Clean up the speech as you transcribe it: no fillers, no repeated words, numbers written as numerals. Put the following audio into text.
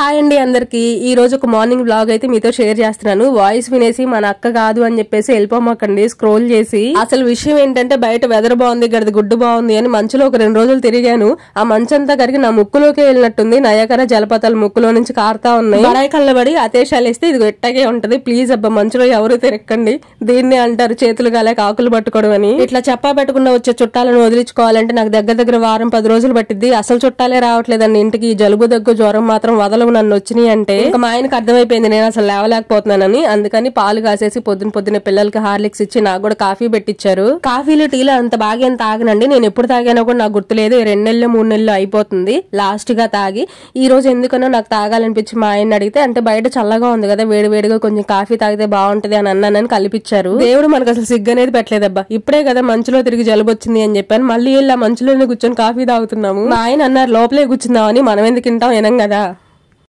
Hi అండి అందరికి ఈ రోజు ఒక మార్నింగ్ బ్లాగ్ అయితే మీతో షేర్ చేస్తున్నాను. వాయిస్ వినేసి మన అక్క కాదు అని చెప్పేసి వెళ్ళిపోమాకండి స్క్రోల్ చేసి. అసలు విషయం ఏంటంటే బయట వెదర్ బాగుంది, గడిది గుడ్డు బాగుంది అని మంచులో ఒక 2 రోజులు తిరిగాను. ఆ మంచంతా కరిగి నా ముక్కులోకే వెళ్ళినట్టుంది. నయాకర జలపాతాలు ముక్కులో నుంచి కారుతా ఉన్నాయి. బడాయి కళ్ళబడి అతేశాలు వేస్తే ఇది ఎట్టగే ఉంటది. ప్లీజ్ అబ్బా మంచులో ఎవరు తిరక్కండి. దీన్ని అంటారు చేతులు గాలేక ఆకులు పట్టుకోవడం అని. ఇట్లా చెప్పా పెట్టకుండా వచ్చే చుట్టాలను వదిలించుకోవాలంటే నాకు దగ్గర వారం 10 రోజులు పట్టిద్ది. అసలు చుట్టాలే రావట్లేదండి ఇంటికి. జలుబు దగ్గు జ్వరం మాత్రం వదలవు నన్ను వచ్చినాయి అంటే. ఇంకా మా ఆయనకు అర్థమైపోయింది నేను అసలు లేవలేకపోతున్నానని. అందుకని పాలు కాసేసి పొద్దున పిల్లలకి హార్లిక్స్ ఇచ్చి నాకు కూడా కాఫీ పెట్టించారు. కాఫీలు టీలు అంత బాగా ఏం తాగనండి. నేను ఎప్పుడు తాగానో కూడా నాకు గుర్తులేదు. 2 నెలలు 3 నెలలు అయిపోతుంది లాస్ట్ గా తాగి. ఈ రోజు ఎందుకనో నాకు తాగాలనిపించి మా ఆయన అడిగితే, అంటే బయట చల్లగా ఉంది కదా వేడివేడిగా కొంచెం కాఫీ తాగితే బాగుంటది అని అన్నానని కల్పించారు. దేవుడు మనకు అసలు సిగ్గు అనేది పెట్టలేదబ్బా. ఇప్పుడే కదా మంచులో తిరిగి జలుబు వచ్చింది అని చెప్పాను. మళ్ళీ ఇలా మంచులోనే కూర్చొని కాఫీ తాగుతున్నాము. మా ఆయన అన్నారు లోపలే కూర్చుందామని. మనం ఎందుకు తింటాం వినం కదా.